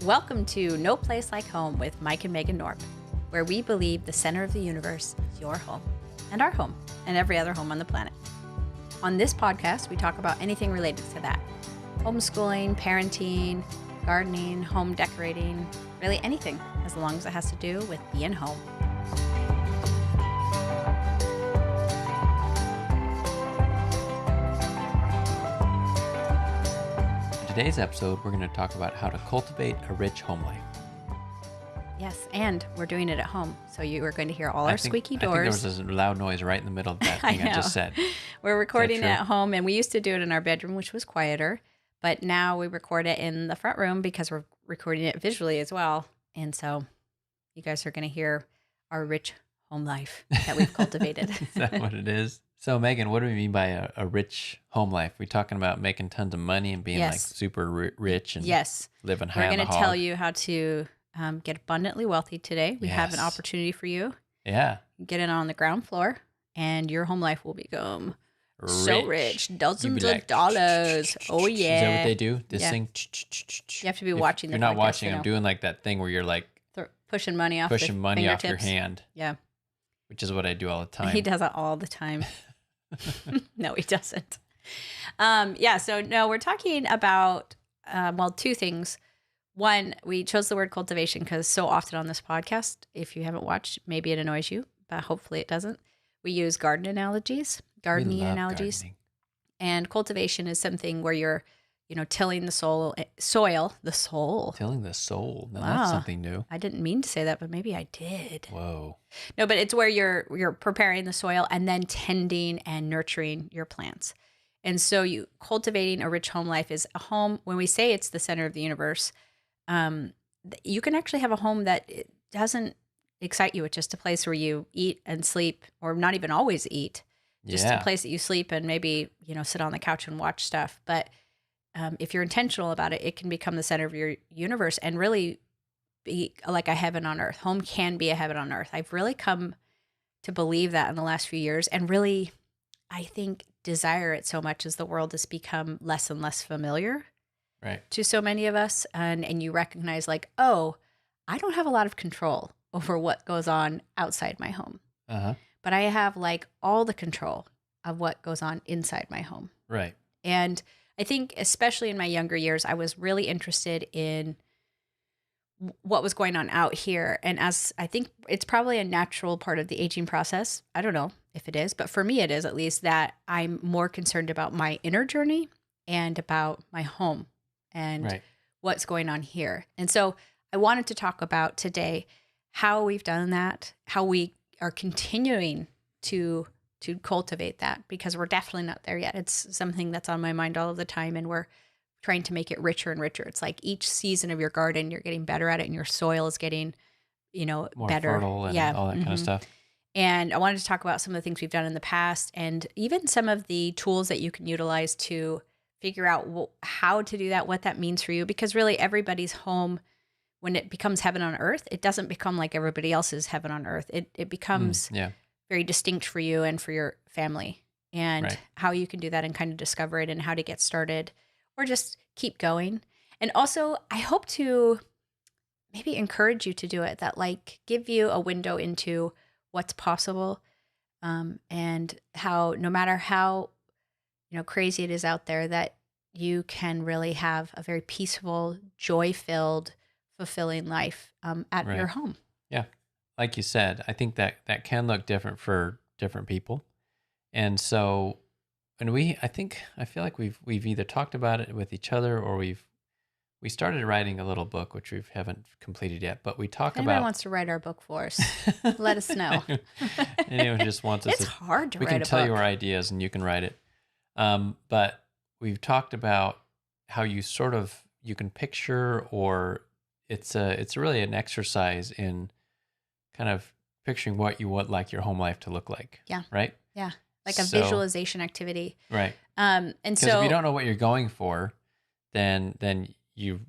Welcome to No Place Like Home with Mike and Megan Norp, where we believe the center of the universe is your home, and our home, and every other home on the planet. On this podcast, we talk about anything related to that. Homeschooling, parenting, gardening, home decorating, really anything, as long as it has to do with being home. In today's episode, we're going to talk about how to cultivate a rich home life. Yes, and we're doing it at home, so you are going to hear all our squeaky doors. I think there was a loud noise right in the middle of that thing I just said. We're recording it at home, and we used to do it in our bedroom, which was quieter, but now we record it in the front room because we're recording it visually as well, and so you guys are going to hear our rich home life that we've cultivated. Is that what it is? So, Megan, what do we mean by a rich home life? We talking about making tons of money and being like super rich and living high on the hog? We're going to tell you how to get abundantly wealthy today. We have an opportunity for you. Yeah. Get in on the ground floor, and your home life will become so rich. Dozens of dollars. Oh, yeah. Is that what they do? This thing? You have to be watching the podcast. You're not watching. I'm doing like that thing where you're like pushing money off your hand. Yeah. Which is what I do all the time. He does that all the time. No, he doesn't. So we're talking about, two things. One, we chose the word cultivation because so often on this podcast, if you haven't watched, maybe it annoys you, but hopefully it doesn't. We use gardening analogies. Gardening. And cultivation is something where you're, tilling the soil. Tilling the soul. Now that's something new. I didn't mean to say that, but maybe I did. Whoa. No, but it's where you're preparing the soil and then tending and nurturing your plants. And so cultivating a rich home life is a home. When we say it's the center of the universe, you can actually have a home that it doesn't excite you. It's just a place where you eat and sleep, or not even always eat. Just a place that you sleep and maybe, sit on the couch and watch stuff. But if you're intentional about it, it can become the center of your universe and really be like a heaven on earth. Home can be a heaven on earth. I've really come to believe that in the last few years, and really, I think, desire it so much as the world has become less and less familiar to so many of us. And you recognize like, oh, I don't have a lot of control over what goes on outside my home. But I have like all the control of what goes on inside my home. Right. And I think especially in my younger years, I was really interested in what was going on out here. And as I think it's probably a natural part of the aging process. I don't know if it is, but for me, it is at least, that I'm more concerned about my inner journey and about my home and what's going on here. And so I wanted to talk about today how we've done that, how we are continuing to cultivate that, because we're definitely not there yet. It's something that's on my mind all of the time, and we're trying to make it richer and richer. It's like each season of your garden, you're getting better at it, and your soil is getting, more better. Fertile and all that kind of stuff. And I wanted to talk about some of the things we've done in the past, and even some of the tools that you can utilize to figure out how to do that, what that means for you. Because really everybody's home, when it becomes heaven on earth, it doesn't become like everybody else's heaven on earth. It becomes very distinct for you and for your family, and how you can do that and kind of discover it and how to get started or just keep going. And also, I hope to maybe encourage you to do it, that like give you a window into what's possible, and how, no matter how, crazy it is out there, that you can really have a very peaceful, joy-filled, fulfilling life at your home. Yeah. Like you said, I think that can look different for different people. And so, I feel like we've either talked about it with each other, or we started writing a little book, which we haven't completed yet, but we talk about. Anyone wants to write our book for us, let us know. Anyone who just wants us it's hard to write a book. We can tell you our ideas and you can write it. But we've talked about how you can picture, or it's really an exercise in kind of picturing what you would like your home life to look like. Yeah. Right? Yeah. Like a visualization activity. Right. And so if you don't know what you're going for, then you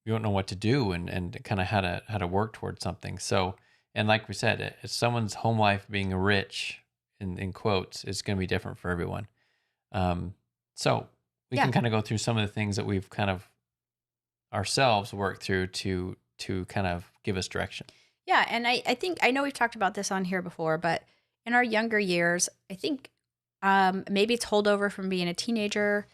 don't know what to do and kind of how to work towards something. So, and like we said, if someone's home life being rich in quotes is going to be different for everyone. So we can kind of go through some of the things that we've kind of ourselves work through to kind of give us direction. Yeah, and I think I know we've talked about this on here before, but in our younger years, I think maybe it's holdover from being a teenager,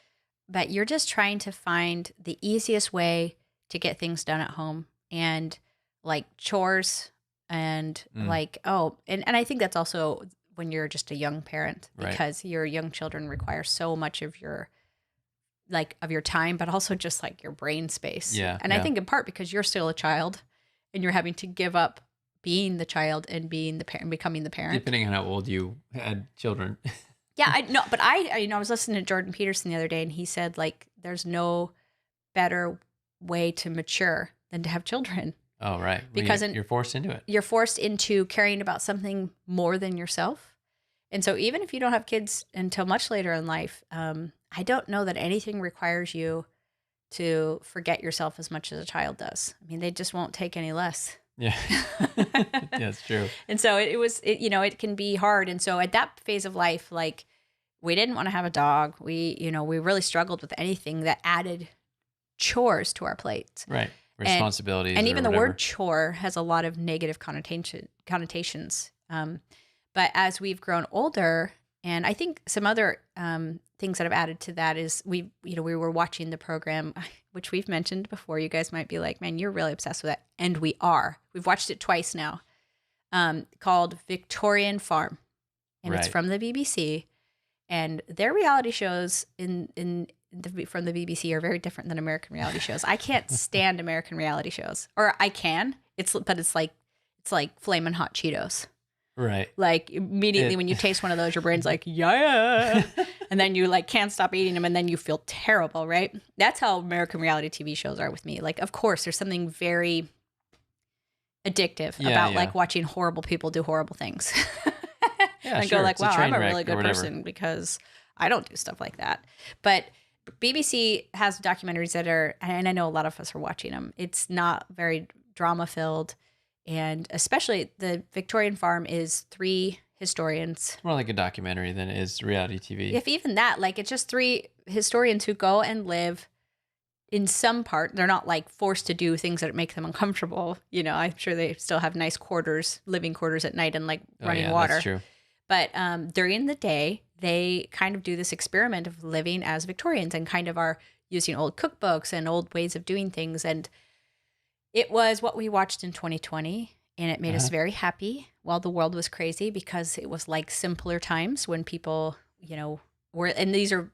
but you're just trying to find the easiest way to get things done at home and like chores and Mm, like and I think that's also when you're just a young parent right. because your young children require so much of your of your time, but also just like your brain space. Yeah, And I yeah. think in part because you're still a child and you're having to give up being the child and being the parent, becoming the parent. Depending on how old you had children. Yeah, I know, but I was listening to Jordan Peterson the other day, and he said like there's no better way to mature than to have children Oh, right. Well, because you're forced into it. you're forced into caring about something more than yourself. And so even if you don't have kids until much later in life, I don't know that anything requires you to forget yourself as much as a child does. I mean, they just won't take any less. Yeah. Yeah, it's true. And so it can be hard. And so at that phase of life, like we didn't want to have a dog. We really struggled with anything that added chores to our plates. Right. And, Responsibilities and or even the whatever. word chore has a lot of negative connotations. But as we've grown older, and I think some other things that have added to that is we were watching the program, which we've mentioned before. You guys might be like, man, you're really obsessed with that. And we are. We've watched it twice now, called Victorian Farm. And it's Right. from the BBC. And their reality shows from the BBC are very different than American reality shows. I can't stand American reality shows. Or I can. But it's like flaming hot Cheetos. Right. Like immediately when you taste one of those, your brain's like, yeah. And then you like can't stop eating them and then you feel terrible, right? That's how American reality TV shows are with me. Like, of course, there's something very addictive about like watching horrible people do horrible things. Yeah, and sure. go like, It's a wow, train I'm a wreck really or good whatever. person because I don't do stuff like that. But BBC has documentaries that are, and I know a lot of us are watching them. It's not very drama filled. And especially the Victorian Farm is 3 historians. It's more like a documentary than it is reality TV. If even that, like it's just 3 historians who go and live in some part. They're not like forced to do things that make them uncomfortable. I'm sure they still have nice living quarters at night and like running water. That's true. But during the day, they kind of do this experiment of living as Victorians and kind of are using old cookbooks and old ways of doing things. And it was what we watched in 2020, and it made us very happy while the world was crazy because it was like simpler times when people, were, and these are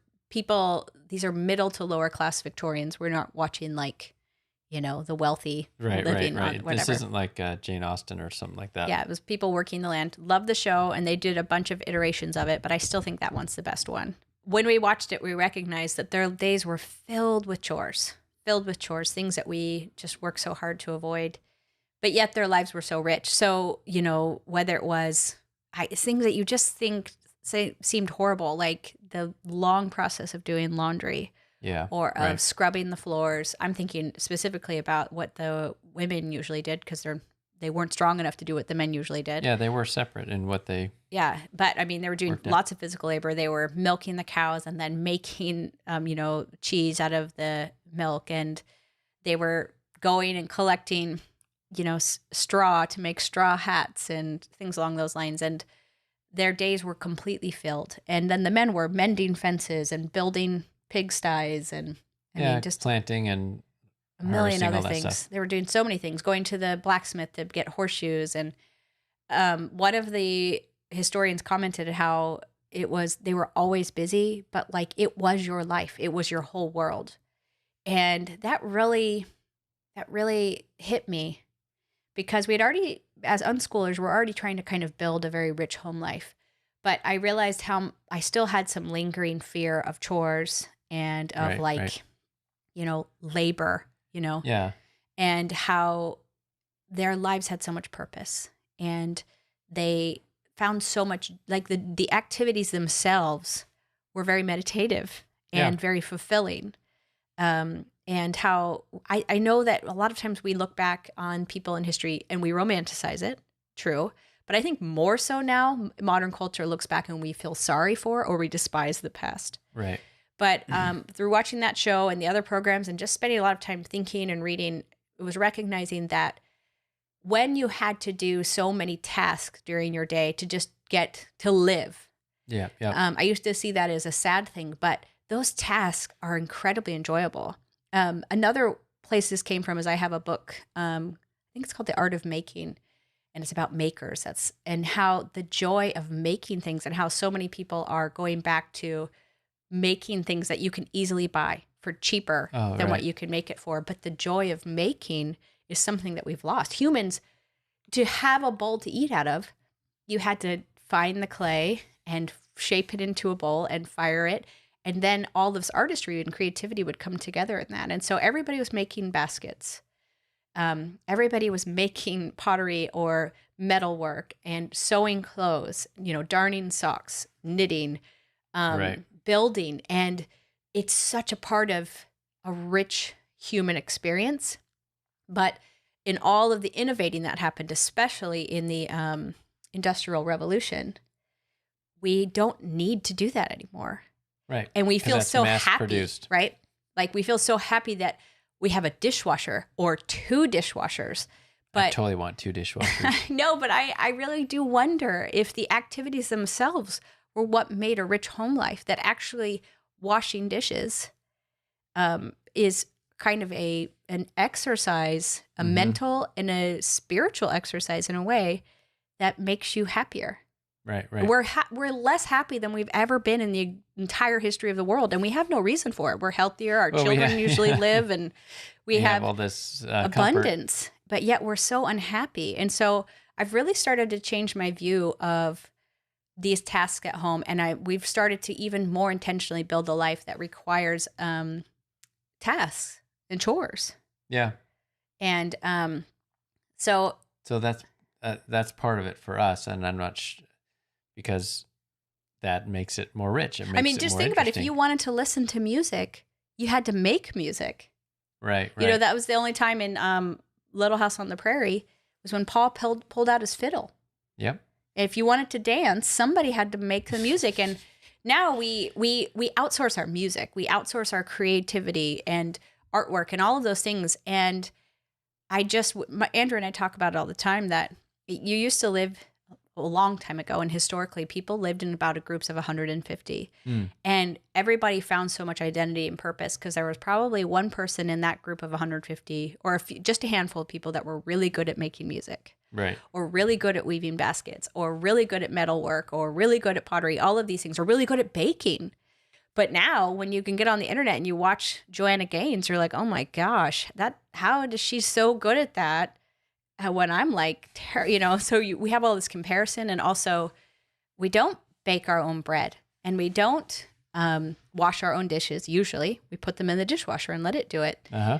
middle to lower class Victorians. We're not watching like, the wealthy living on Right. whatever. This isn't like Jane Austen or something like that. Yeah, it was people working the land. Loved the show, and they did a bunch of iterations of it, but I still think that one's the best one. When we watched it, we recognized that their days were filled with chores, things that we just work so hard to avoid, but yet their lives were so rich. So, whether it was things that you just seemed horrible, like the long process of doing laundry, Yeah. or of right. scrubbing the floors. I'm thinking specifically about what the women usually did because they weren't strong enough to do what the men usually did. Yeah, they were separate in what they. Yeah, but I mean, they were doing Worked out. lots of physical labor. They were milking the cows and then making, cheese out of the milk, and they were going and collecting, straw to make straw hats and things along those lines. And their days were completely filled. And then the men were mending fences and building pigsties and just planting and a million harvesting all other that things. stuff. They were doing so many things, going to the blacksmith to get horseshoes. And one of the historians commented how they were always busy, but like it was your life. It was your whole world. And that really hit me because we had already, as unschoolers, we're already trying to kind of build a very rich home life. But I realized how I still had some lingering fear of chores and of Right. labor, Yeah. and how their lives had so much purpose and they found so much, like the activities themselves were very meditative and Yeah. very fulfilling. And how I know that a lot of times we look back on people in history and we romanticize it, true. But I think more so now, modern culture looks back and we feel sorry for or we despise the past. Right. But through watching that show and the other programs and just spending a lot of time thinking and reading, it was recognizing that when you had to do so many tasks during your day to just get to live, Yeah. Yeah. I used to see that as a sad thing, but those tasks are incredibly enjoyable. Another place this came from is I have a book. I think it's called The Art of Making, and it's about makers. And how the joy of making things and how so many people are going back to making things that you can easily buy for cheaper Oh, than what right. you can make it for. But the joy of making is something that we've lost. Humans, to have a bowl to eat out of, you had to find the clay and shape it into a bowl and fire it. And then all this artistry and creativity would come together in that. And so everybody was making baskets. Everybody was making pottery or metalwork and sewing clothes, darning socks, knitting, Right. building. And it's such a part of a rich human experience. But in all of the innovating that happened, especially in the Industrial Revolution, we don't need to do that anymore. Right. And we 'Cause feel that's so mass happy, produced. right? Like we feel so happy that we have a dishwasher or two dishwashers. I But totally want 2 dishwashers. no, but I really do wonder if the activities themselves were what made a rich home life, that actually washing dishes is kind of an exercise, a Mhm. mental and a spiritual exercise in a way that makes you happier. Right. Right. We're less happy than we've ever been in the entire history of the world, and we have no reason for it. We're healthier. Our Well, children usually live, and we We have have all this comfort. abundance, but yet we're so unhappy. And so I've really started to change my view of these tasks at home, and we've started to even more intentionally build a life that requires tasks and chores. Yeah. And so So that's part of it for us, and I'm not because that makes it more rich. It makes I mean, it just more think about it. If interesting. you wanted to listen to music, you had to make music. Right. Right. That was the only time in Little House on the Prairie was when Paul pulled out his fiddle. Yep. If you wanted to dance, somebody had to make the music. And now we outsource our music. We outsource our creativity and artwork and all of those things. And Andrew and I talk about it all the time, that you used to live a long time ago, and historically people lived in about groups of 150. Mm. And everybody found so much identity and purpose because there was probably one person in that group of 150, or just a handful of people that were really good at making music, Right. or really good at weaving baskets, or really good at metalwork, or really good at pottery, all of these things, or really good at baking. But now when you can get on the internet and you watch Joanna Gaines, you're like, oh my gosh, how is she so good at that? When I'm like, so we have all this comparison, and also we don't bake our own bread, and we don't wash our own dishes. Usually we put them in the dishwasher and let it do it. Uh-huh.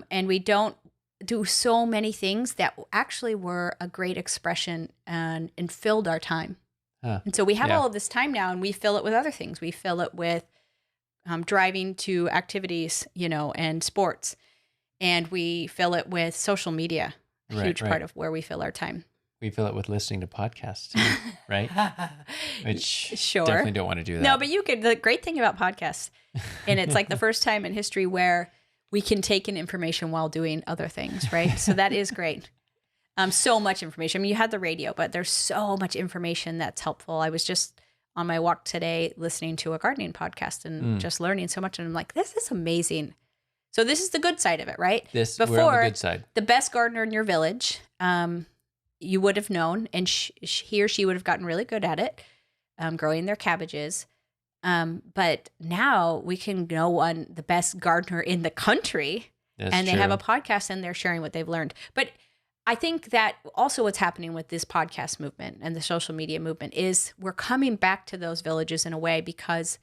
And we don't do so many things that actually were a great expression and filled our time. Huh. And so we have Yeah. all of this time now, and we fill it with other things. We fill it with driving to activities, and sports, and we fill it with social media. A Right, huge right. part of where we fill our time. We fill it with listening to podcasts too, right? Which Sure. definitely don't want to do that. No, but the great thing about podcasts, and it's like the first time in history where we can take in information while doing other things, right? So that is great. So much information. I mean, you had the radio, but there's so much information that's helpful. I was just on my walk today listening to a gardening podcast and just learning so much. And I'm like, this is amazing. So this is the good side of it, right? We're on the good side. The best gardener in your village, you would have known, and he or she would have gotten really good at it, growing their cabbages. But now we can know the best gardener in the country, That's and they true. have a podcast, and they're sharing what they've learned. But I think that also what's happening with this podcast movement and the social media movement is we're coming back to those villages in a way, because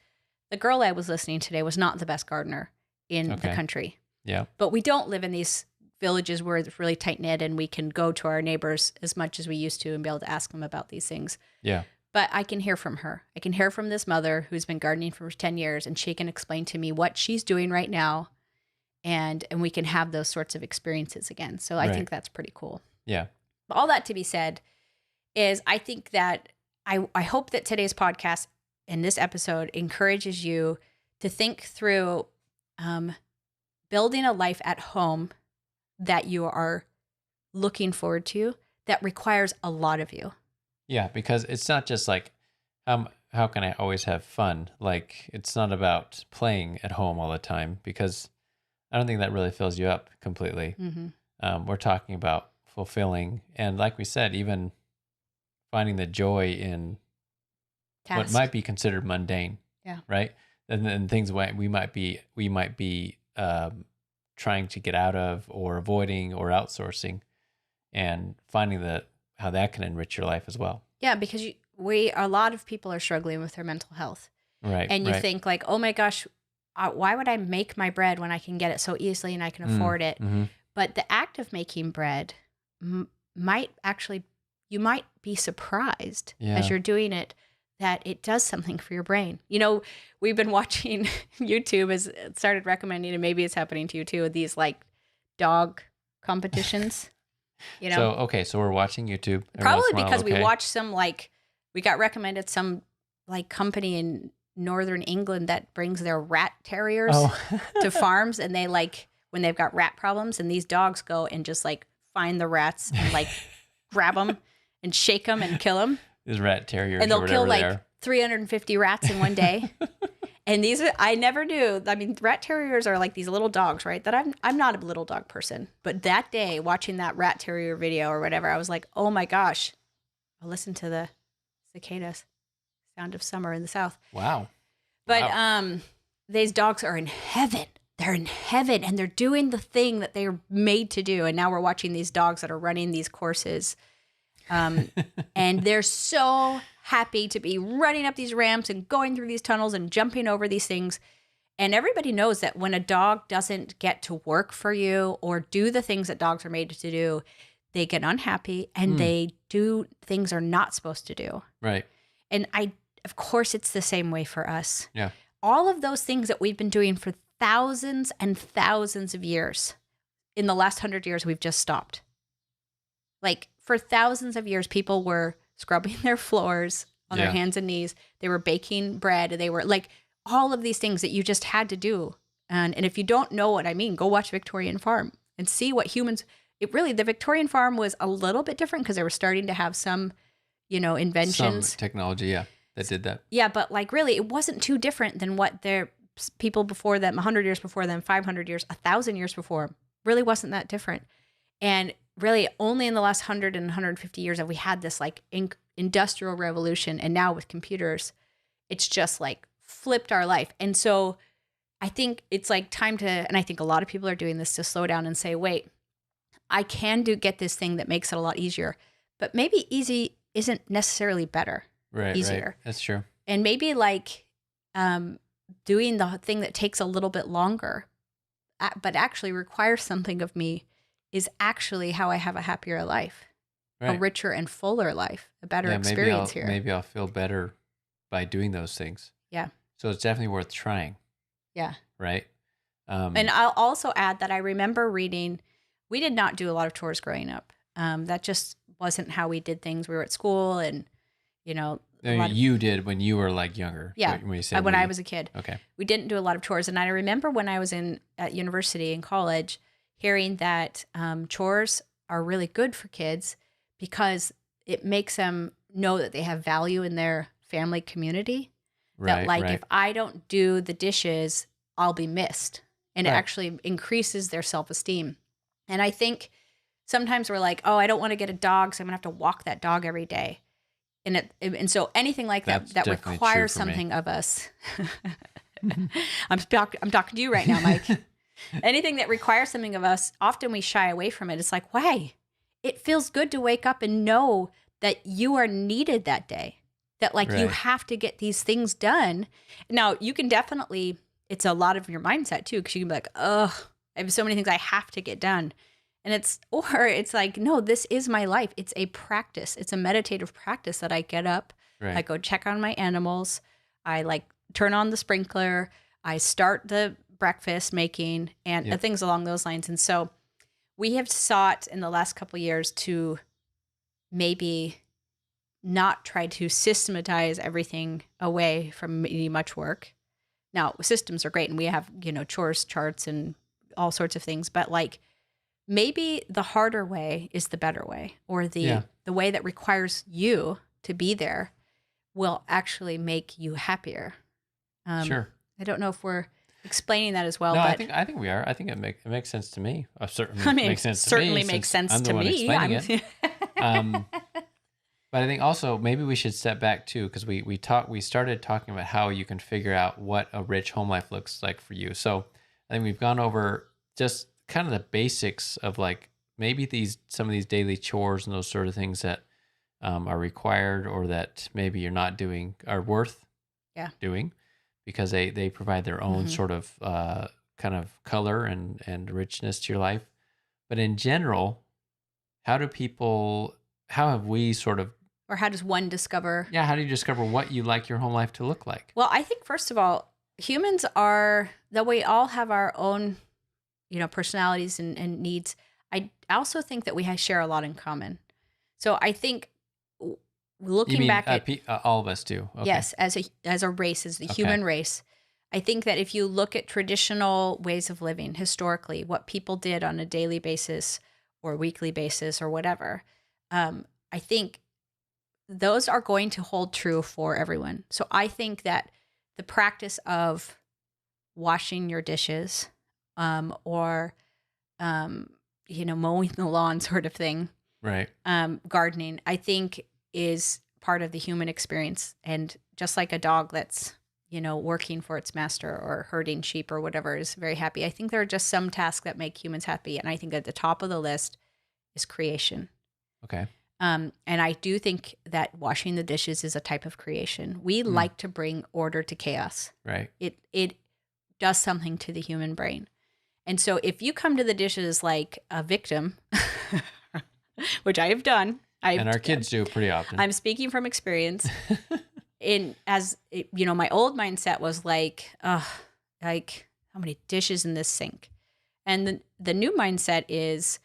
the girl I was listening to today was not the best gardener in the Okay. country. Yeah. But we don't live in these villages where it's really tight knit and we can go to our neighbors as much as we used to and be able to ask them about these things. Yeah. But I can hear from her. I can hear from this mother who's been gardening for 10 years, and she can explain to me what she's doing right now. And we can have those sorts of experiences again. So I Right. think that's pretty cool. Yeah. But all that to be said is I think that I hope that today's podcast and this episode encourages you to think through um, building a life at home that you are looking forward to that requires a lot of you. Yeah, because it's not just like how can I always have fun? Like it's not about playing at home all the time because I don't think that really fills you up completely. Mm-hmm. We're talking about fulfilling, and like we said, even finding the joy in what Task. might be considered mundane, Yeah. right? And then things we might be trying to get out of, or avoiding, or outsourcing, and finding that how that can enrich your life as well. Yeah, because a lot of people are struggling with their mental health. Right, And you right. think like, oh my gosh, why would I make my bread when I can get it so easily and I can afford it? Mm-hmm. But the act of making bread might actually, you might be surprised as Yeah. you're doing it that it does something for your brain. You know, we've been watching YouTube has started recommending, and maybe it's happening to you too, these like dog competitions, you know, So we're watching YouTube every once probably in a while, because we okay? watched some like, we got recommended some like company in northern England that brings their rat terriers Oh, to farms, and they like when they've got rat problems, and these dogs go and just like find the rats and like grab them and shake them and kill them, these rat terriers and or they'll kill whatever they like are. 350 rats in one day. And these are, I never knew. I mean, rat terriers are like these little dogs, right? That I'm not a little dog person, but that day watching that rat terrier video or whatever, I was like, oh my gosh, I'll listen to the cicadas, sound of summer in the south. Wow. But Wow. these dogs are in heaven. They're in heaven, and they're doing the thing that they're made to do. And now we're watching these dogs that are running these courses, and they're so happy to be running up these ramps and going through these tunnels and jumping over these things. And everybody knows that when a dog doesn't get to work for you or do the things that dogs are made to do, they get unhappy and they do things they're not supposed to do. Right. And of course, it's the same way for us. Yeah. All of those things that we've been doing for thousands and thousands of years, in the last 100 years, we've just stopped. Like for thousands of years, people were scrubbing their floors on their hands and knees. They were baking bread. They were like all of these things that you just had to do. And if you don't know what I mean, go watch Victorian Farm and see what humans, the Victorian Farm was a little bit different because they were starting to have some, inventions. Some technology, yeah, that did that. Yeah, but like really, it wasn't too different than what their people before them, 100 years before them, 500 years, 1,000 years before, really wasn't that different. And really only in the last 100 and 150 years have we had this like industrial revolution. And now with computers, it's just like flipped our life. And so I think it's like time to, and I think a lot of people are doing this, to slow down and say, wait, I can get this thing that makes it a lot easier, but maybe easy isn't necessarily better. Right. Easier. Right. That's true. And maybe like doing the thing that takes a little bit longer, but actually requires something of me, is actually how I have a happier life, Right. a richer and fuller life, a better experience here. Maybe I'll feel better by doing those things. Yeah. So it's definitely worth trying. Yeah. Right. And I'll also add that I remember reading, we did not do a lot of chores growing up. That just wasn't how we did things. We were at school and, You did when you were like younger. Yeah, When you said when I was a kid. Okay. We didn't do a lot of chores. And I remember when I was at university and college, hearing that chores are really good for kids because it makes them know that they have value in their family community. Right. That like right. if I don't do the dishes, I'll be missed. And it Right. actually increases their self-esteem. And I think sometimes we're like, oh, I don't want to get a dog, so I'm gonna have to walk that dog every day. And so anything like That's that definitely requires true for me. something of us. I'm talking to you right now, Mike. Anything that requires something of us, often we shy away from it. It's like, why? It feels good to wake up and know that you are needed that day. That like you Right. have to get these things done. Now you can definitely, it's a lot of your mindset too, because you can be like, oh, I have so many things I have to get done. And it's like, no, this is my life. It's a practice. It's a meditative practice that I get up, Right. I go check on my animals, I like turn on the sprinkler, I start the breakfast making and Yep. things along those lines. And so we have sought in the last couple of years to maybe not try to systematize everything away from me much work, Now, systems are great and we have, chores charts and all sorts of things, but like maybe the harder way is the better way, or Yeah. the way that requires you to be there will actually make you happier. Sure. I don't know if we're explaining that as well, No, I but think we are. I think it makes sense to me. I Certainly mean, makes sense to me certainly makes since sense I'm the to one me. explaining it. Um, but I think also maybe we should step back too, because we started talking about how you can figure out what a rich home life looks like for you. So I think we've gone over just kind of the basics of like maybe some of these daily chores and those sort of things that are required or that maybe you're not doing are worth Yeah. doing because they provide their own Mhm. sort of kind of color and richness to your life. But in general, how have we sort of, Or how does one discover? yeah, how do you discover what you like your home life to look like? Well, I think first of all, humans are, though we all have our own, personalities and needs. I also think that we share a lot in common. So I think w- You looking mean back at, all of us do? Okay. yes, as a race, as the Okay. human race, I think that if you look at traditional ways of living historically, what people did on a daily basis or weekly basis or whatever, I think those are going to hold true for everyone. So I think that the practice of washing your dishes, or mowing the lawn, sort of thing, Right. gardening, I think is part of the human experience. And just like a dog that's working for its master or herding sheep or whatever is very happy, I think there are just some tasks that make humans happy. And I think at the top of the list is creation. Okay. And I do think that washing the dishes is a type of creation. We like to bring order to chaos. Right. It does something to the human brain. And so if you come to the dishes like a victim, which I have done, And our kids do pretty often. I'm speaking from experience. My old mindset was like, like how many dishes in this sink? And the new mindset is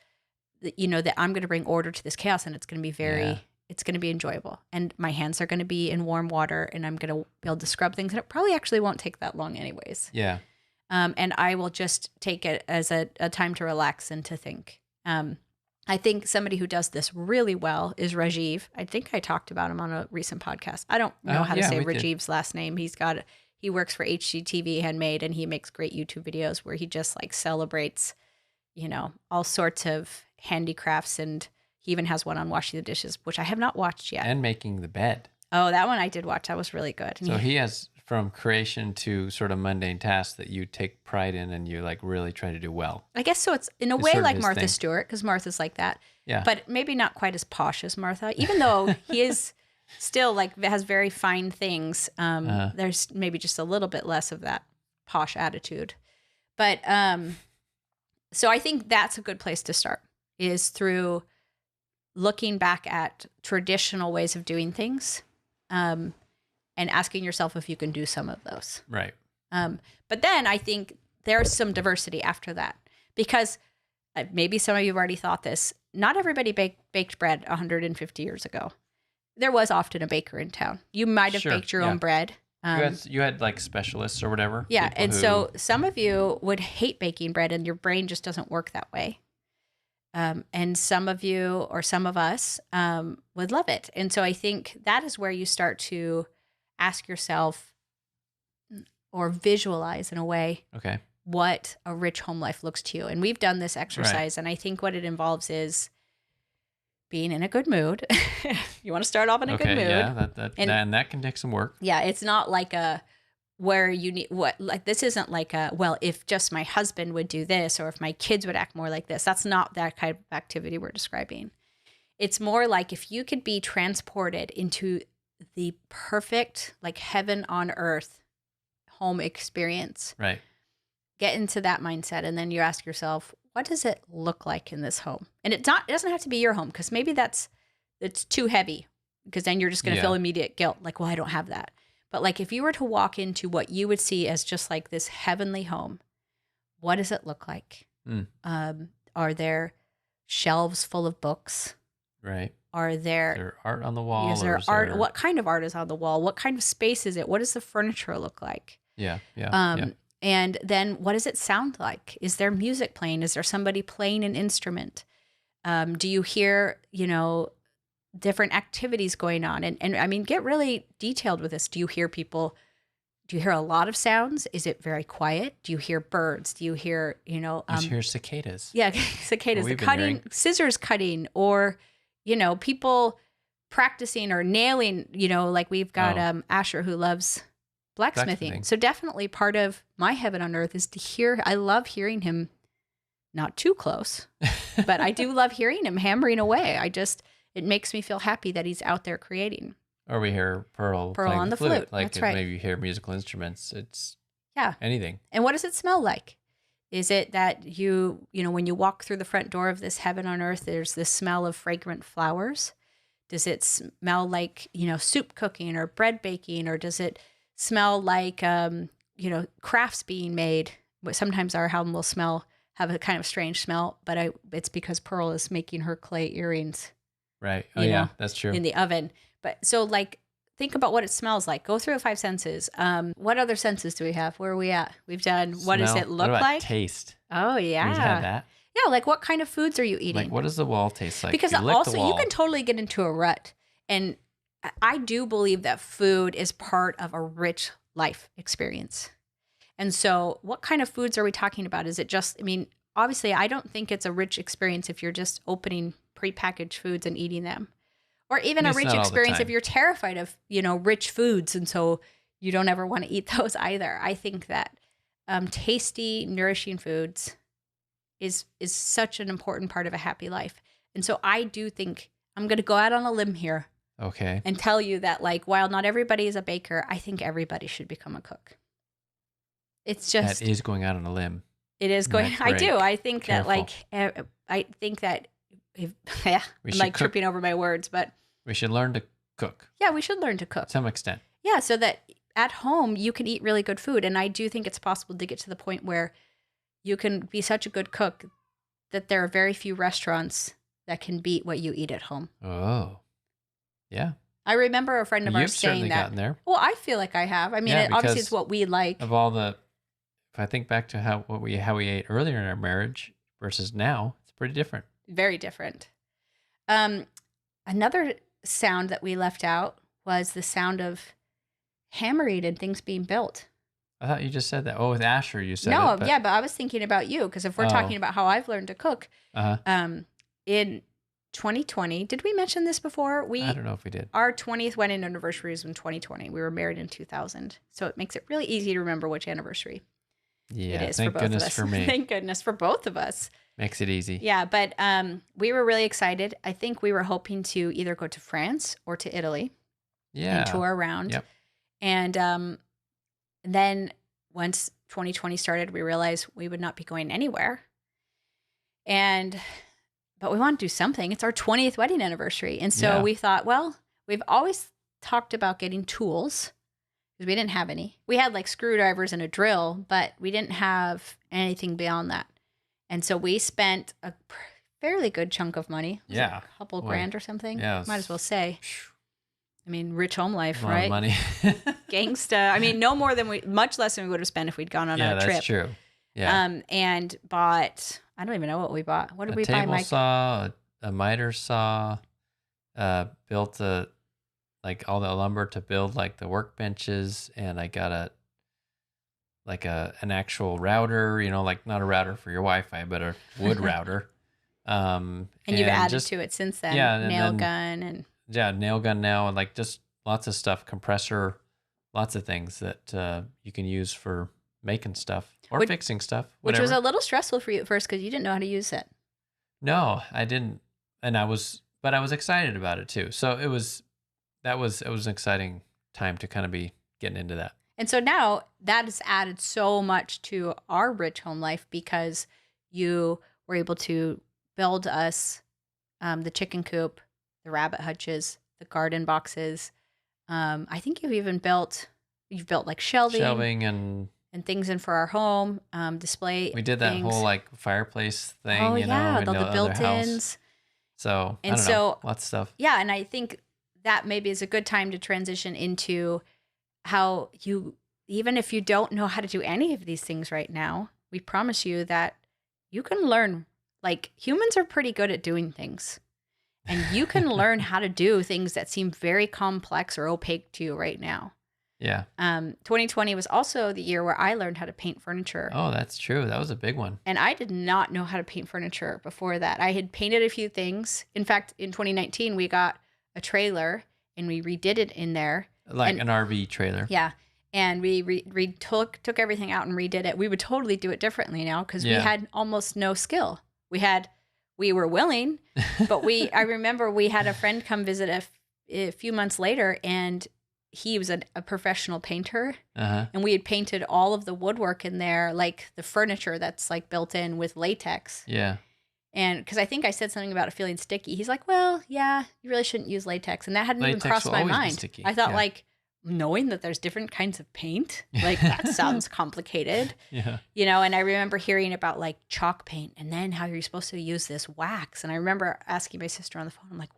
that I'm going to bring order to this chaos, and it's going to be it's going to be enjoyable. And my hands are going to be in warm water, and I'm going to be able to scrub things. And it probably actually won't take that long anyways. Yeah. And I will just take it as a time to relax and to think. I think somebody who does this really well is Rajiv. I think I talked about him on a recent podcast. I don't know how to say Rajiv's last name. He works for HGTV Handmade, and he makes great YouTube videos where he just like celebrates, all sorts of handicrafts. And he even has one on washing the dishes, which I have not watched yet. And making the bed. Oh, that one I did watch. That was really good. So he has from creation to sort of mundane tasks that you take pride in and you like really try to do well. I guess so. It's in a way sort of like his Martha thing. Stewart, because Martha's like that. Yeah. But maybe not quite as posh as Martha, even though he is still like has very fine things. There's maybe just a little bit less of that posh attitude. But so I think that's a good place to start, is through looking back at traditional ways of doing things, and asking yourself if you can do some of those. Right. But then I think there's some diversity after that, because maybe some of you have already thought this. Not everybody baked bread 150 years ago. There was often a baker in town. You might have baked your own bread. You had like specialists or whatever. Yeah. And so some of you would hate baking bread, and your brain just doesn't work that way. And some of you or some of us would love it. And so I think that is where you start to ask yourself or visualize in a way what a rich home life looks to you. And we've done this exercise, and I think what it involves is being in a good mood. You want to start off in a good mood. Yeah, and that can take some work. Yeah, it's not like where you need this isn't like well, if just my husband would do this, or if my kids would act more like this. That's not that kind of activity we're describing. It's more like if you could be transported into the perfect, like heaven on earth home experience. Right. Get into that mindset, and then you ask yourself, what does it look like in this home? And it doesn't have to be your home, because maybe it's too heavy, because then you're just going to feel immediate guilt. Like, well, I don't have that. But like if you were to walk into what you would see as just like this heavenly home, what does it look like? Are there shelves full of books? Right. Is there art on the wall? Is there art? What kind of art is on the wall? What kind of space is it? What does the furniture look like? Yeah. Yeah. Yeah. Um, and then what does it sound like? Is there music playing? Is there somebody playing an instrument? Do you hear, different activities going on? And I mean, get really detailed with this. Do you hear a lot of sounds? Is it very quiet? Do you hear birds? Do you hear, You hear cicadas. yeah, What cicadas, the we've been hearing. scissors cutting, or, people practicing or nailing, like we've got Oh, Asher who loves blacksmithing. blacksmithing. So definitely part of my heaven on earth is to hear, I love hearing him not too close, but I do love hearing him hammering away. It makes me feel happy that he's out there creating. Or we hear Pearl Pearl playing on the the flute. flute. Like That's right. maybe you hear musical instruments. It's Yeah. anything. And what does it smell like? Is it that when you walk through the front door of this heaven on earth, there's this smell of fragrant flowers? Does it smell like, soup cooking or bread baking? Or does it smell like, crafts being made? Sometimes our home will have a kind of strange smell, but it's because Pearl is making her clay earrings, Right. Oh, yeah. That's true. in the oven. But so think about what it smells like. Go through the five senses. What other senses do we have? Where are we at? We've done, what does Smell. it look What about like? taste? Oh, We've had yeah. that. Yeah, like what kind of foods are you eating? Like, what does the wall taste like? Because You lick the also you wall. can totally get into a rut. And I do believe that food is part of a rich life experience. And so what kind of foods are we talking about? Is it just, obviously I don't think it's a rich experience if you're just opening prepackaged foods and eating them. Or even a It's rich not all the experience if time. you're terrified of, rich foods. And so you don't ever want to eat those either. I think that tasty, nourishing foods is such an important part of a happy life. And so I do think I'm going to go out on a limb here Okay. and tell you that, while not everybody is a baker, I think everybody should become a cook. It's just, That is going out on a limb. it is going, Neck I do. break. I think Careful. I think that, yeah, We I'm should like cook. tripping over my words, but We should learn to cook yeah, we should learn to cook. to some extent. Yeah, so that at home you can eat really good food. And I do think it's possible to get to the point where you can be such a good cook that there are very few restaurants that can beat what you eat at home. Oh, yeah. I remember a friend of You've ours saying certainly that. gotten there. Well, I feel like I have. Yeah, Obviously because it's what we like. Of all the, if I think back to how we ate earlier in our marriage versus now, it's pretty different. Very different. Another sound that we left out was the sound of hammering and things being built. I thought you just said that. Oh, with Asher, you said No, it. But, yeah, but I was thinking about you because if we're talking about how I've learned to cook, Uh-huh. in 2020, did we mention this before? I don't know if we did. Our 20th wedding anniversary was in 2020. We were married in 2000, so it makes it really easy to remember which anniversary Yeah, it is thank for both goodness of us. for me. Thank goodness for both of us. Makes it easy. Yeah, but we were really excited. I think we were hoping to either go to France or to Italy Yeah. and tour around. Yep. And then once 2020 started, we realized we would not be going anywhere. But we want to do something. It's our 20th wedding anniversary. And so Yeah. we thought, well, we've always talked about getting tools because we didn't have any. We had like screwdrivers and a drill, but we didn't have anything beyond that. And so we spent a fairly good chunk of money. Was it Yeah. a couple Boy. grand or something. Yeah, Might as well say. Rich home life, A lot right? of money. Gangsta. No more than much less than we would have spent if we'd gone on Yeah, a trip. that's true. Yeah. And bought, I don't even know what we bought. What did we A buy, table Mike? saw, a miter saw, built all the lumber to build like the workbenches, and I got an actual router, like not a router for your Wi-Fi, but a wood router. And you've added just, to it since then. Yeah, and Nail then- gun and nail gun now, and like just lots of stuff, compressor, lots of things that you can use for making stuff or fixing stuff, which whatever. was a little stressful for you at first because you didn't know how to use it. No, I didn't, and but I was excited about it too. So it was an exciting time to kind of be getting into that. And so now that has added so much to our rich home life because you were able to build us the chicken coop, the rabbit hutches, the garden boxes. I think you've built like shelving and things in for our home, display. we did that things. whole like fireplace thing. Oh yeah, in the other built-ins. house. So And I don't so know, lots of stuff. Yeah, and I think that maybe is a good time to transition into how you even if you don't know how to do any of these things right now, we promise you that you can learn. Like, humans are pretty good at doing things, and you can learn how to do things that seem very complex or opaque to you right now. Yeah. 2020 was also the year where I learned how to paint furniture. Oh, that's true. That was a big one. And I did not know how to paint furniture before that. I had painted a few things. In fact, in 2019, we got a trailer and we redid it in there. Like And an RV trailer. yeah. And we took everything out and redid it. We would totally do it differently now because we Yeah. had almost no skill. We were willing, but I remember we had a friend come visit a few months later, and he was a professional painter. Uh-huh. And we had painted all of the woodwork in there, like the furniture that's like built in with latex. Yeah. And because I think I said something about it feeling sticky. He's like, well, yeah, you really shouldn't use latex. And that hadn't even Latex crossed will my always be mind. sticky. I thought Yeah. like, knowing that there's different kinds of paint, like that sounds complicated, Yeah. and I remember hearing about like chalk paint and then how you're supposed to use this wax. And I remember asking my sister on the phone, I'm like,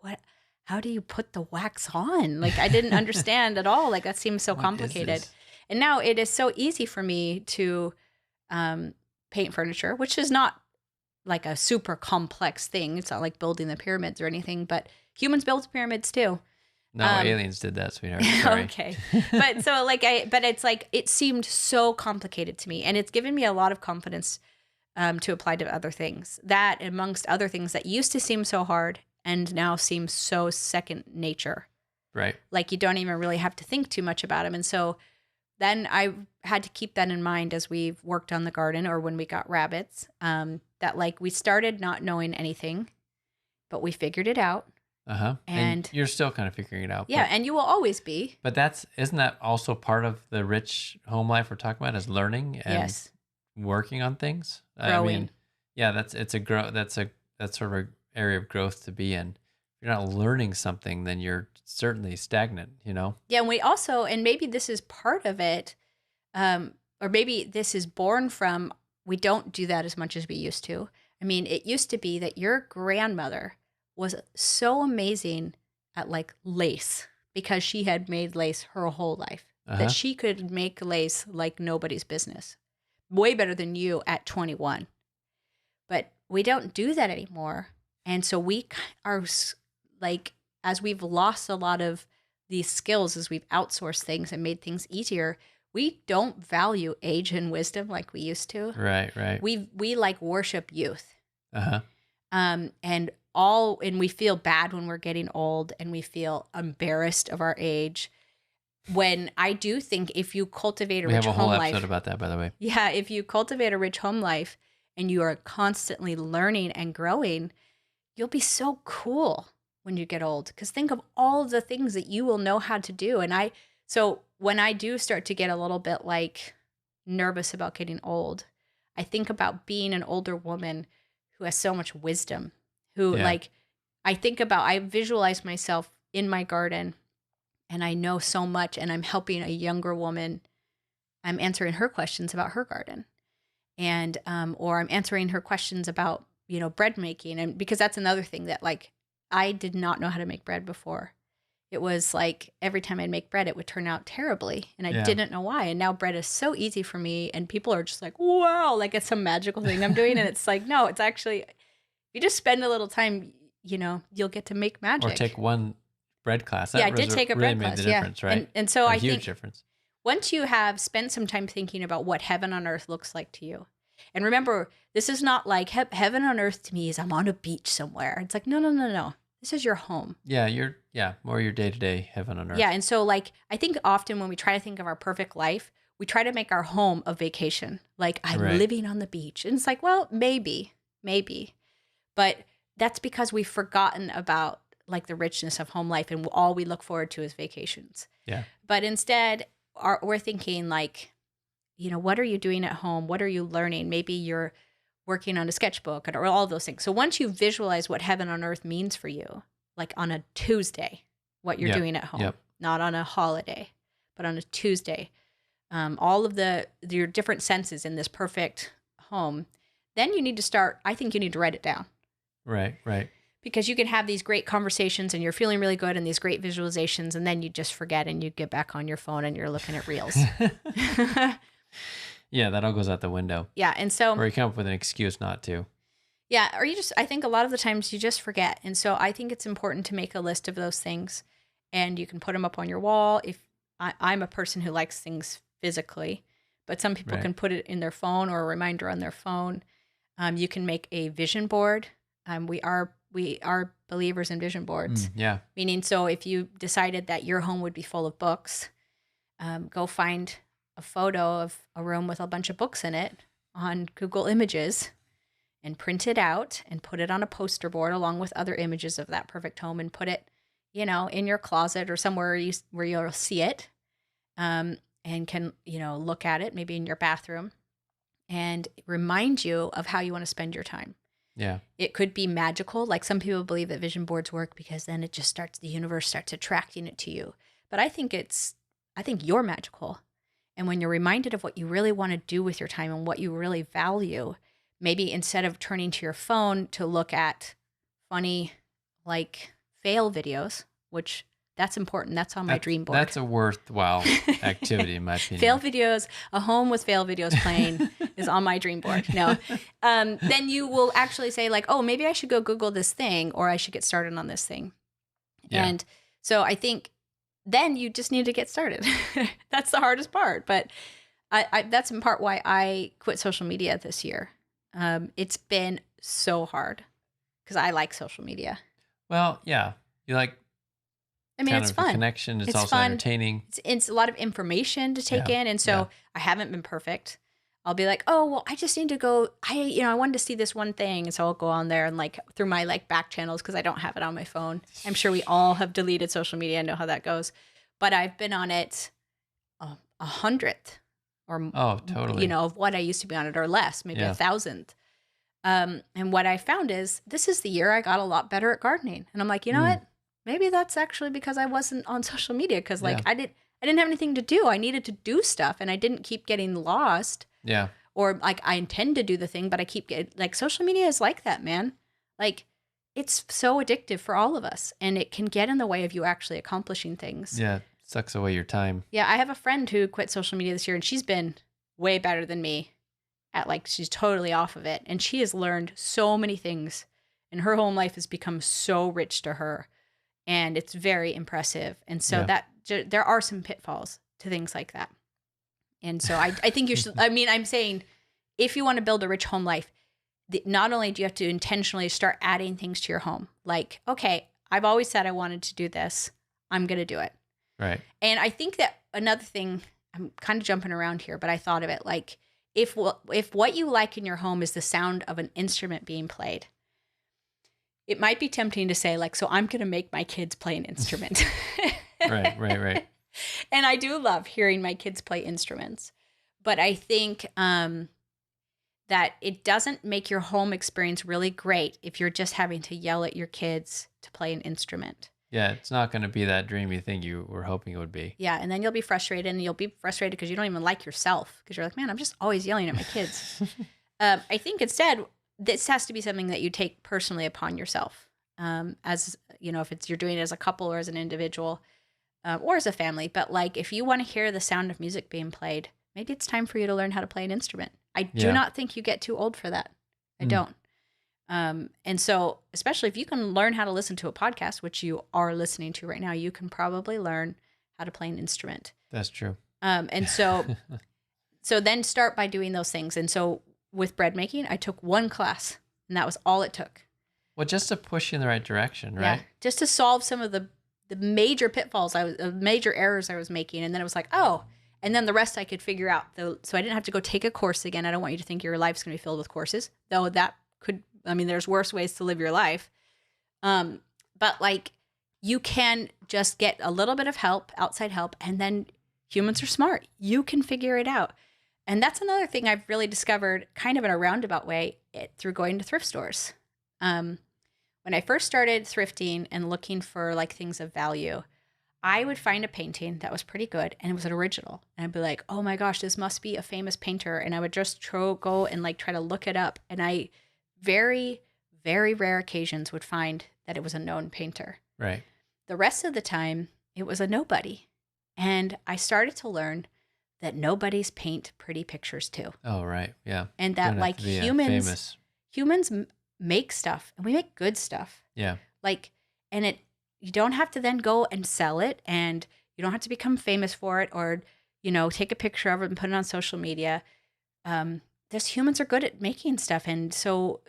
how do you put the wax on? Like, I didn't understand at all. Like, that seems so What is complicated. this? And now it is so easy for me to paint furniture, which is not like a super complex thing. It's not like building the pyramids or anything, but humans build pyramids too. No, aliens did that, sweetheart. Sorry. Okay. But so but it's like, it seemed so complicated to me, and it's given me a lot of confidence to apply to other things, that amongst other things that used to seem so hard and now seem so second nature. Right. Like, you don't even really have to think too much about them. And so then I had to keep that in mind as we've worked on the garden, or when we got rabbits, that like we started not knowing anything, but we figured it out. Uh-huh. And you're still kind of figuring it out. Yeah, and you will always be. But isn't that also part of the rich home life we're talking about, is learning and Yes. working on things? I Growing. mean, yeah, that's sort of an area of growth to be in. If you're not learning something, then you're certainly stagnant, Yeah, and we also, and maybe this is part of it, or maybe this is born from, we don't do that as much as we used to. I mean, it used to be that your grandmother was so amazing at like lace, because she had made lace her whole life, Uh-huh. that she could make lace like nobody's business, way better than you at 21. But we don't do that anymore. And so we are like, as we've lost a lot of these skills, as we've outsourced things and made things easier, we don't value age and wisdom like we used to. Right. We like worship youth. Uh-huh. And we feel bad when we're getting old, and we feel embarrassed of our age. When I do think, if you cultivate a We rich have a whole home episode life, about that, by the way. yeah, if you cultivate a rich home life and you are constantly learning and growing, you'll be so cool when you get old. Because think of all of the things that you will know how to do. So when I do start to get a little bit like nervous about getting old, I think about being an older woman who has so much wisdom, who Yeah. I visualize myself in my garden, and I know so much, and I'm helping a younger woman. I'm answering her questions about her garden, and or I'm answering her questions about bread making, and because that's another thing that like I did not know how to make bread before. It was like every time I'd make bread, it would turn out terribly, and I Yeah. didn't know why. And now bread is so easy for me, and people are just like, "Wow!" Like it's some magical thing I'm doing, and it's like, no, it's actually, if you just spend a little time, you'll get to make magic. Or take one bread class. Yeah, I did take a really bread made class, the yeah. difference, right? And so A I huge think difference. once you have spent some time thinking about what heaven on earth looks like to you, and remember, this is not like heaven on earth to me is I'm on a beach somewhere. It's like, no. This is your home. Yeah, more your day-to-day heaven on earth. Yeah, and so like I think often when we try to think of our perfect life, we try to make our home a vacation. Like, I'm Right. living on the beach. And it's like, well, maybe. But that's because we've forgotten about like the richness of home life, and all we look forward to is vacations. Yeah. But instead, we're thinking like, what are you doing at home? What are you learning? Maybe you're working on a sketchbook, or all those things. So once you visualize what heaven on earth means for you, like on a Tuesday, what you're Yep, doing at home, yep. not on a holiday, but on a Tuesday, all of your different senses in this perfect home, then you need to start, I think you need to write it down. Right. because you can have these great conversations and you're feeling really good and these great visualizations, and then you just forget and you get back on your phone and you're looking at reels. Yeah, that all goes out the window. Yeah. And so, Or you come up with an excuse not to. yeah, or I think a lot of the times you just forget. And so I think it's important to make a list of those things, and you can put them up on your wall. If I'm a person who likes things physically, but some people Right. can put it in their phone or a reminder on their phone. You can make a vision board. We are believers in vision boards, Yeah. meaning, so if you decided that your home would be full of books, go find a photo of a room with a bunch of books in it on Google Images and print it out and put it on a poster board along with other images of that perfect home, and put it, in your closet or somewhere where you'll see it, and can, look at it, maybe in your bathroom, and remind you of how you want to spend your time. Yeah. It could be magical. Like, some people believe that vision boards work because then the universe starts attracting it to you. But I think you're magical. And when you're reminded of what you really want to do with your time and what you really value, maybe instead of turning to your phone to look at funny, like, fail videos, which that's important. That's on my dream board. That's a worthwhile activity, in my opinion. Fail videos, a home with fail videos playing is on my dream board. No. Then you will actually say, like, oh, maybe I should go Google this thing, or I should get started on this thing. Yeah. And so I think then you just need to get started. That's the hardest part. But that's in part why I quit social media this year. It's been so hard because I like social media. Well, yeah. You like, it's fun. Connection. It's also fun. entertaining. It's a lot of information to take in. And so I haven't been perfect. I'll be like, oh, well, I just need to go. I wanted to see this one thing. And so I'll go on there and, like, through my, like, back channels, because I don't have it on my phone. I'm sure we all have deleted social media and know how that goes. But I've been on it 100th or, Oh, totally. of what I used to be on it, or less, maybe 1,000th. And what I found is this is the year I got a lot better at gardening. And I'm like, you know what? Maybe that's actually because I wasn't on social media, because, like, I didn't have anything to do. I needed to do stuff, and I didn't keep getting lost. Yeah. Or, like, I intend to do the thing, but I keep getting, like, social media is like that, man. Like, it's so addictive for all of us, and it can get in the way of you actually accomplishing things. Yeah. It sucks away your time. Yeah. I have a friend who quit social media this year, and she's been way better than me at, like, she's totally off of it. And she has learned so many things, and her home life has become so rich to her. And it's very impressive. And so there are some pitfalls to things like that. And so I think you should, I'm saying, if you want to build a rich home life, not only do you have to intentionally start adding things to your home, like, okay, I've always said I wanted to do this, I'm going to do it. Right. And I think that another thing, I'm kind of jumping around here, but I thought of it, like, if what you like in your home is the sound of an instrument being played, it might be tempting to say, like, so I'm going to make my kids play an instrument. Right. And I do love hearing my kids play instruments. But I think that it doesn't make your home experience really great if you're just having to yell at your kids to play an instrument. Yeah, it's not going to be that dreamy thing you were hoping it would be. Yeah, and then you'll be frustrated, and you'll be frustrated because you don't even like yourself, because you're like, man, I'm just always yelling at my kids. I think instead, this has to be something that you take personally upon yourself, as, if you're doing it as a couple or as an individual, or as a family. But, like, if you want to hear the sound of music being played, maybe it's time for you to learn how to play an instrument. I do not think you get too old for that. I don't. And so, especially if you can learn how to listen to a podcast, which you are listening to right now, you can probably learn how to play an instrument. That's true. And so then start by doing those things. And so with bread making, I took one class, and that was all it took. Well, just to push you in the right direction, right? Yeah, just to solve some of the major pitfalls, major errors I was making. And then it was like, oh, and then the rest I could figure out. So I didn't have to go take a course again. I don't want you to think your life's going to be filled with courses, though that could, there's worse ways to live your life. But, like, you can just get a little bit of help, outside help, and then humans are smart. You can figure it out. And that's another thing I've really discovered kind of in a roundabout way through going to thrift stores. When I first started thrifting and looking for, like, things of value, I would find a painting that was pretty good, and it was an original. And I'd be like, oh my gosh, this must be a famous painter. And I would just go and, like, try to look it up. And I very, very rare occasions would find that it was a known painter. Right. The rest of the time, it was a nobody. And I started to learn that nobodies paint pretty pictures too. Oh, right. Yeah. And Don't that have like to be humans, famous. humans make stuff and we make good stuff. Yeah. Like, and you don't have to then go and sell it and you don't have to become famous for it or, take a picture of it and put it on social media. Just humans are good at making stuff. And so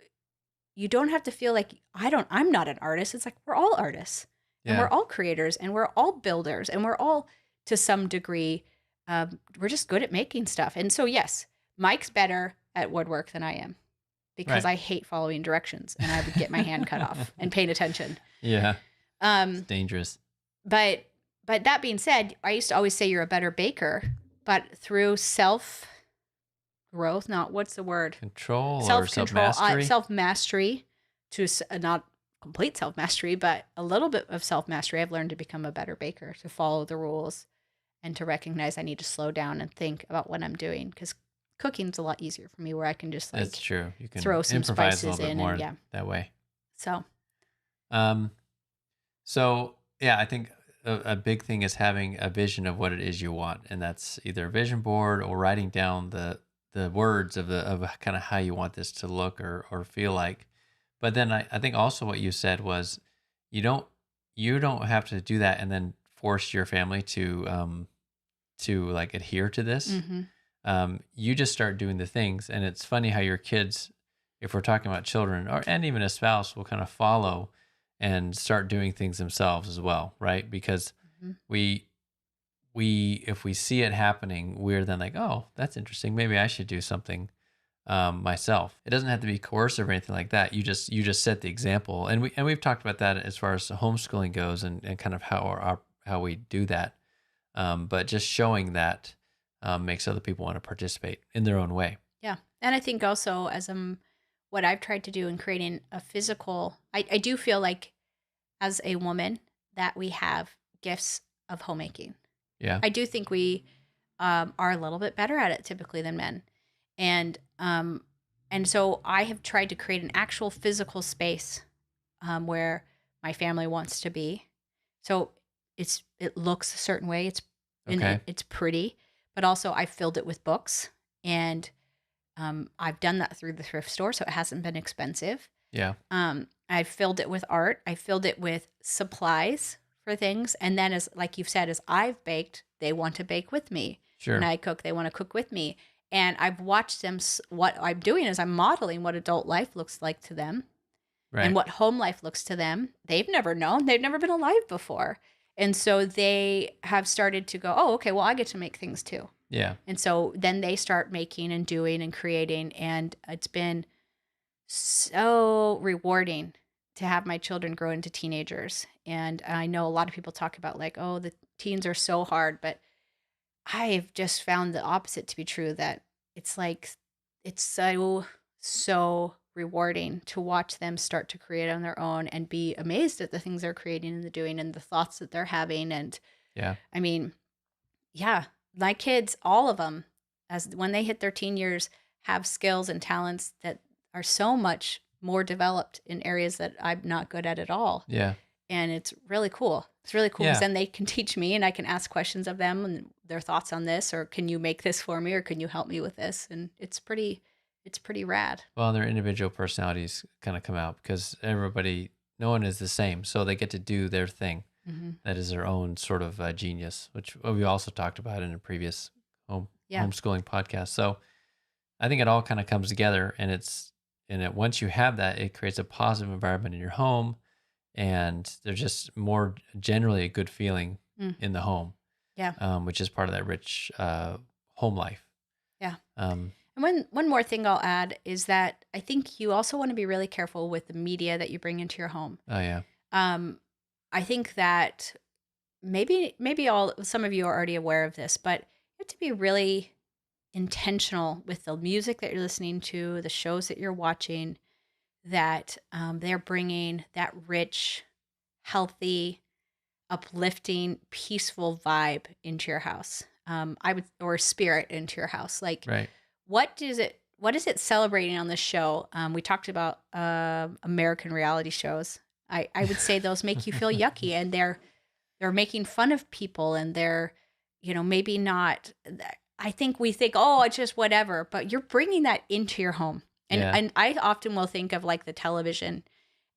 you don't have to feel like I'm not an artist. It's like we're all artists and we're Yeah. all creators and we're all builders and we're all to some degree, we're just good at making stuff. And so, yes, Mike's better at woodwork than I am because Right. I hate following directions and I would get my hand cut off and paying attention. Yeah. It's Um, dangerous. but that being said, I used to always say you're a better baker, but through self growth, not what's the word? Control or Self control, self-mastery? self mastery, not complete self mastery, but a little bit of self mastery. I've learned to become a better baker, to follow the rules, and to recognize I need to slow down and think about what I'm doing because cooking's a lot easier for me, where I can just That's true. You can throw some improvise a spices little bit in more and yeah. that way. So Um, so yeah, I think a big thing is having a vision of what it is you want, and that's either a vision board or writing down the words of kind of how you want this to look or feel like. But then I think also what you said was you don't you don't have to do that and then force your family to like adhere to this. mhm. You just start doing the things, and it's funny how your kids, if we're talking about children or and even a spouse, will kind of follow and start doing things themselves as well, right? Because Mhm. we we if we see it happening, we're then like, oh, that's interesting. Maybe I should do something myself. It doesn't have to be coercive or anything like that. You just set the example, and we've talked about that as far as homeschooling goes, and kind of how we do that. But just showing that makes other people want to participate in their own way. Yeah. And I think also what I've tried to do in creating a physical, I do feel like as a woman that we have gifts of homemaking. Yeah. I do think we are a little bit better at it typically than men. And so I have tried to create an actual physical space where my family wants to be. So it looks a certain way. Okay. It's pretty, but also I filled it with books, and I've done that through the thrift store, so it hasn't been expensive. Yeah. I filled it with art. I filled it with supplies for things, and then as like you've said, as I've baked, they want to bake with me. When Sure. I cook, they want to cook with me. And I've watched them. What I'm doing is I'm modeling what adult life looks like to them and Right. what home life looks to them. They've never known. They've never been alive before. And so they have started to go, oh, okay, well, I get to make things too. Yeah. And so then they start making and doing and creating. And it's been so rewarding to have my children grow into teenagers. And I know a lot of people talk about like, oh, the teens are so hard, but I've just found the opposite to be true, that it's like it's so rewarding to watch them start to create on their own and be amazed at the things they're creating and the doing and the thoughts that they're having. And Yeah. I mean, yeah, my kids, all of them, as when they hit their teen years, have skills and talents that are so much more developed in areas that I'm not good at all. Yeah. And it's really cool. It's really cool because Yeah. then they can teach me and I can ask questions of them and their thoughts on this, or can you make this for me, or can you help me with this? And it's pretty rad. Well, their individual personalities kind of come out because no one is the same. So they get to do their thing. Hmm. That is their own sort of genius, which we also talked about in a previous Yeah. homeschooling podcast. So I think it all kind of comes together, and once you have that, it creates a positive environment in your home, and there's just more generally a good feeling Mm. in the home, Yeah. which is part of that rich home life. Yeah. Um, And one more thing I'll add is that I think you also want to be really careful with the media that you bring into your home. oh yeah, Um, I think that maybe all some of you are already aware of this, but you have to be really intentional with the music that you're listening to, the shows that you're watching, that they're bringing that rich, healthy, uplifting, peaceful vibe into your house. I would, or spirit into your house. Like, right, what does it? what is it celebrating on this show? We talked about American reality shows. I would say those make you feel yucky, and they're making fun of people, and they're, maybe not. I think we think, oh, it's just whatever, but you're bringing that into your home. And Yeah. and I often will think of like the television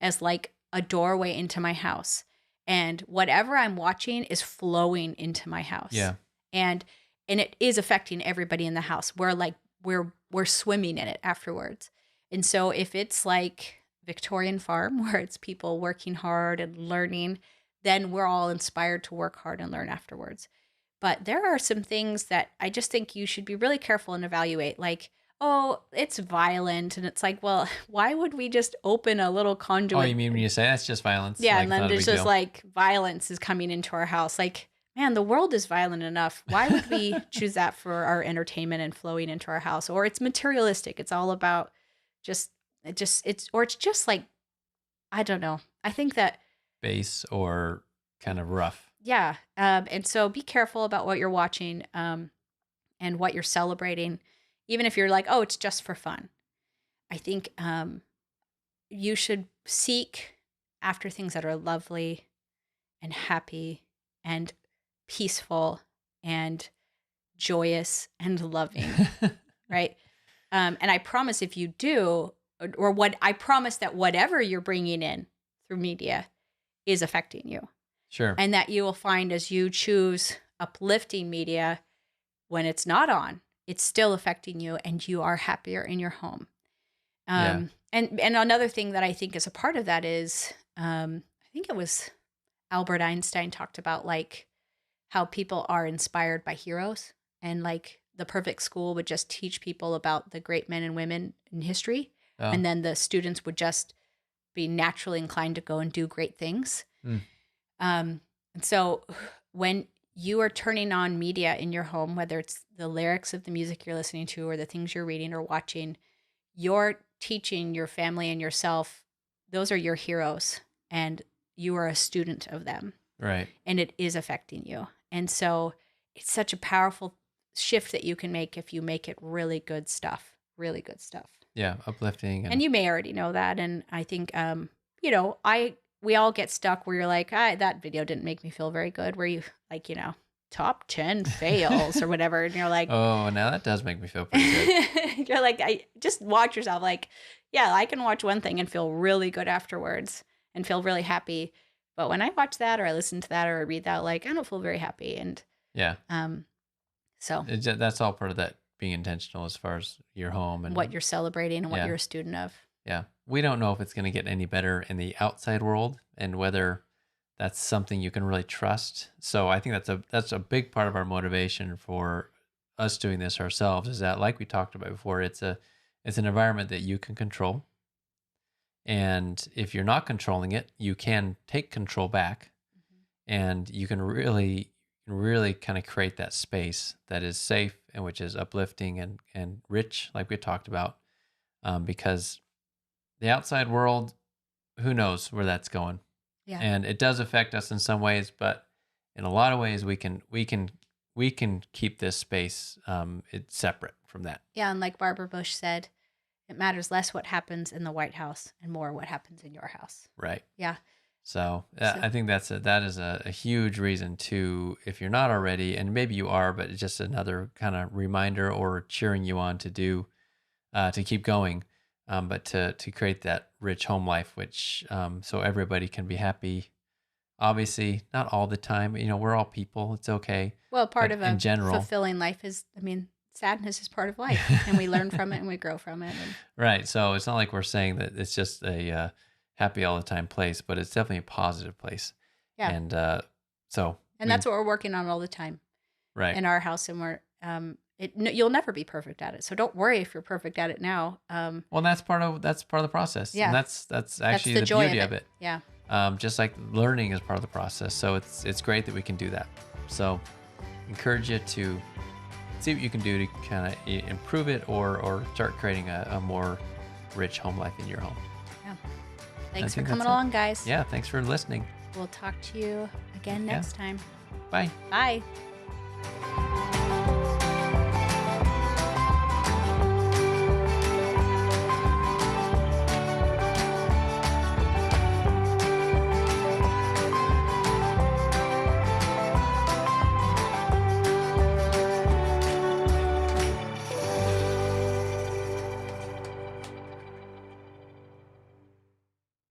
as like a doorway into my house, and whatever I'm watching is flowing into my house, Yeah. and it is affecting everybody in the house. We're swimming in it afterwards. And so if it's like Victorian Farm where it's people working hard and learning, then we're all inspired to work hard and learn afterwards. But there are some things that I just think you should be really careful and evaluate. Like, oh, it's violent. And it's like, well, why would we just open a little Oh, you conduit? mean when you say that's just violence? Yeah. Like And it's then not a there's big just deal. like violence is coming into our house. Like, man, the world is violent enough. Why would we choose that for our entertainment and flowing into our house? Or it's materialistic. It's all about it's just like, I don't know. I think that, Base or kind of rough. yeah. And so be careful about what you're watching, and what you're celebrating, even if you're like, oh, it's just for fun. I think you should seek after things that are lovely and happy and peaceful and joyous and loving, right? And I promise if you do, or what I promise that whatever you're bringing in through media is affecting you, Sure. and that you will find as you choose uplifting media when it's not on, it's still affecting you, and you are happier in your home. Yeah. And another thing that I think is a part of that is, I think it was Albert Einstein talked about like how people are inspired by heroes, and like the perfect school would just teach people about the great men and women in history, Oh. and then the students would just be naturally inclined to go and do great things. Mm. And so when you are turning on media in your home, whether it's the lyrics of the music you're listening to or the things you're reading or watching, you're teaching your family and yourself, those are your heroes, and you are a student of them, Right. and it is affecting you. And so it's such a powerful shift that you can make if you make it really good stuff, really good stuff. Yeah. Uplifting And and you may already know that. And I think, we all get stuck where you're like, that video didn't make me feel very good. Where you like, top 10 fails or whatever. And you're like, oh, now that does make me feel pretty good. you're like, I just watch yourself. Like, yeah, I can watch one thing and feel really good afterwards and feel really happy. But when I watch that or I listen to that or I read that, like, I don't feel very happy. And Yeah. so That's all part of that being intentional as far as your home and what you're celebrating and what Yeah. you're a student of. Yeah. We don't know if it's going to get any better in the outside world and whether that's something you can really trust. So I think that's a big part of our motivation for us doing this ourselves is that, like we talked about before, it's an environment that you can control. And if you're not controlling it, you can take control back, and you can really kind of create that space that is safe and which is uplifting and rich, like we talked about, because the outside world, who knows where that's going. Yeah. And it does affect us in some ways, but in a lot of ways we can keep this space it's separate from that. Yeah. And like Barbara Bush said, it matters less what happens in the White House and more what happens in your house. Right. Yeah. So So- I think that is a huge reason to, if you're not already, and maybe you are, but it's just another kind of reminder or cheering you on to do, to keep going, but to create that rich home life, which so everybody can be happy. Obviously, not all the time. We're all people. It's okay. Well, part But of in a general- fulfilling life is, sadness is part of life, and we learn from it and we grow from it. And Right. So it's not like we're saying that it's just a happy all the time place, but it's definitely a positive place. Yeah. And so. and that's what we're working on all the time right. in our house. And we're, you'll never be perfect at it. So don't worry if you're perfect at it now. Well, that's part of the process. Yeah. And that's actually the the joy beauty of of it. Yeah. Just like learning is part of the process. So it's great that we can do that. So encourage you to see what you can do to kind of improve it or start creating a more rich home life in your home. Yeah. Thanks for think coming that's it. along, guys. Yeah. Thanks for listening. We'll talk to you again next time. Bye. Bye.